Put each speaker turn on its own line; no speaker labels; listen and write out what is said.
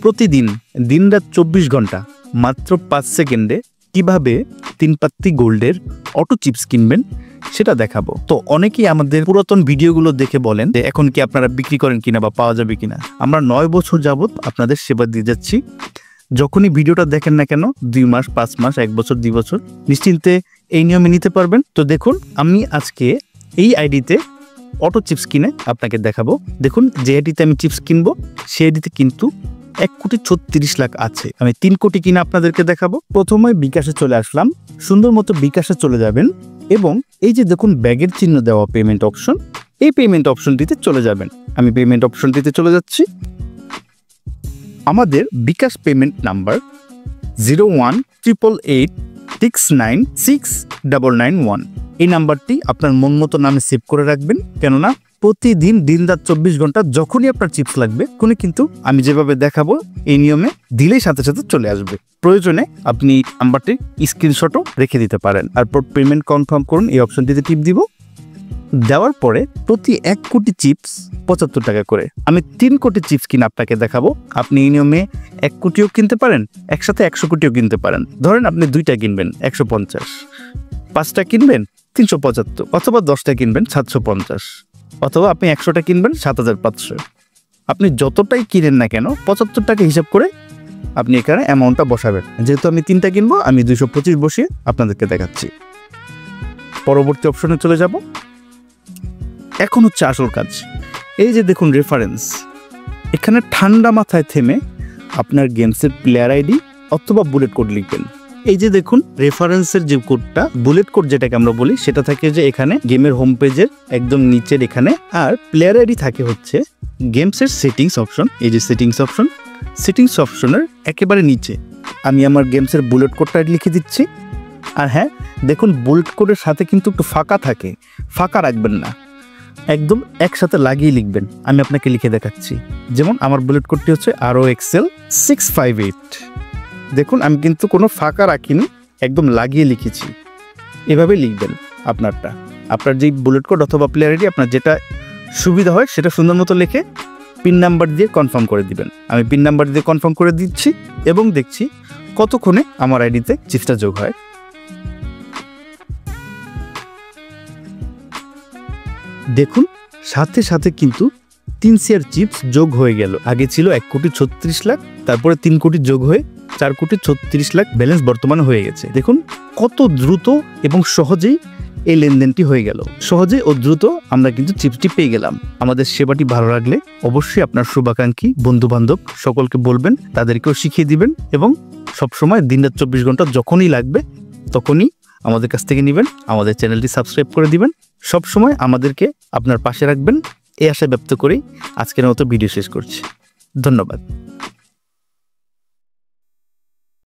প্রতিদিন দিনরাত 24 ঘন্টা মাত্র 5 সেকেন্ডে কিভাবে 3 পাত্তি গোল্ডের অটো চিপস কিনবেন সেটা দেখাবো। তো অনেকেই আমাদের পুরাতন ভিডিওগুলো দেখে বলেন যে এখন কি আপনারা বিক্রি করেন কিনা বা পাওয়া যাবে কিনা। আমরা 9 বছর যাবত আপনাদের সেবা দিয়ে যাচ্ছি। যখনই ভিডিওটা দেখেন না কেন 2 মাস 5 মাস 1 বছর 2 বছর নিশ্চিন্তে এই নিয়মে নিতে পারবেন। তো দেখুন আমি আজকে এই আইডিতে অটো চিপস কিনে আপনাকে দেখাবো। দেখুন যে আইডিতে আমি চিপস কিনবো সেই আইডিতে কিন্তু 1,36,00,000 আছে। আমি 3 কোটি কিনে আপনাদেরকে দেখাবো। প্রথমে বিকাশে চলে আসলাম, সুন্দর মতো বিকাশে চলে যাবেন এবং এই যে দেখুন ব্যাগের চিহ্ন দেওয়া পেমেন্ট অপশন, এই পেমেন্ট অপশনটিতে চলে যাবেন। আমি পেমেন্ট অপশনটিতে চলে যাচ্ছি। আমাদের বিকাশ পেমেন্ট নাম্বার 018886969991। এই নাম্বারটি আপনার মন মতো নামে সেভ করে রাখবেন, কেননা প্রতিদিন দিনরাত 24 ঘন্টা যখনই আপনার চিপস লাগবে কোনো কিন্তু আমি যেভাবে দেখাবো এই নিয়মে দিলেই সাথে সাথে চলে আসবে। প্রয়োজনে আপনি নাম্বারটি স্ক্রিনশটও রেখে দিতে পারেন। তারপর পেমেন্ট কনফার্ম করুন, এই অপশনটিতে টিপ দিব। দেওয়ার পরে প্রতি 1 কোটি চিপস 75 টাকা করে। আমি 3 কোটি চিপস কিনে আপনাকে দেখাবো। আপনি এই নিয়মে 1 কোটিও কিনতে পারেন, একসাথে 100 কোটিও কিনতে পারেন। ধরেন আপনি 2টা কিনবেন 150, 5টা কিনবেন 375, অথবা 10টা কিনবেন 750, অথবা আপনি 100টা কিনবেন 7,500। আপনি যতটাই কিনেন না কেন 75 টাকা হিসাব করে আপনি এখানে অ্যামাউন্টটা বসাবেন। যেহেতু আমি 3টা কিনবো আমি 225 বসিয়ে আপনাদেরকে দেখাচ্ছি। পরবর্তী অপশনে চলে যাব। এখন হচ্ছে আসল কাজ। এই যে দেখুন রেফারেন্স, এখানে ঠান্ডা মাথায় থেমে আপনার গেমসের প্লেয়ার আইডি অথবা বুলেট কোড লিখবেন। এই যে দেখুন রেফারেন্সের যে কোডটা, বুলেট কোড যেটাকে আমরা বলি, সেটা থাকে যে এখানে গেমের হোম পেজের একদম নিচের এখানে। আর প্লেয়ার আইডি থাকে হচ্ছে গেমসের সেটিংস অপশন। এই যে সেটিংস অপশন, সেটিংস অপশনের একেবারে নিচে আমি আমার গেমসের বুলেট কোডটা লিখে দিচ্ছি। আর হ্যাঁ দেখুন বুলেট কোডের সাথে কিন্তু একটু ফাঁকা থাকে, ফাঁকা রাখবেন না, একদম একসাথে লাগিয়ে লিখবেন। আমি আপনাকে লিখে দেখাচ্ছি। যেমন আমার বুলেট কোডটি হচ্ছে ROXL 658। দেখুন আমি কিন্তু কোনো ফাঁকা রাখিনি, একদম লাগিয়ে লিখেছি। এভাবে লিখবেন আপনারটা, আপনার যেই বুলেট কোড অথবা প্লেয়ার আইডি আপনার যেটা সুবিধা হয় সেটা সুন্দর মতো লিখে পিন নাম্বার দিয়ে কনফার্ম করে দিবেন। আমি পিন নাম্বার দিয়ে কনফার্ম করে দিচ্ছি এবং দেখছি কতক্ষণে আমার আইডিতে চিপসটা যোগ হয়। দেখুন সাথে সাথে কিন্তু 3 শেয়ার চিপস যোগ হয়ে গেল। আগে ছিল 1,36,00,000, তারপরে 3 কোটি যোগ হয়ে 4,36,00,000 ব্যালেন্স বর্তমানে হয়ে গেছে। দেখুন কত দ্রুত এবং সহজেই এই লেনদেনটি হয়ে গেল। সহজে ও দ্রুত আমরা কিন্তু চিপসটি পেয়ে গেলাম। আমাদের সেবাটি ভালো লাগলে অবশ্যই আপনার শুভাকাঙ্ক্ষী বন্ধু বান্ধব সকলকে বলবেন, তাদেরকেও শিখিয়ে দিবেন এবং সবসময় দিনরাত 24 ঘন্টা যখনই লাগবে তখনই আমাদের কাছ থেকে নেবেন। আমাদের চ্যানেলটি সাবস্ক্রাইব করে দিবেন। সবসময় আমাদেরকে আপনার পাশে রাখবেন, এই আশা ব্যক্ত করেই আজকের মতো ভিডিও শেষ করছি। ধন্যবাদ।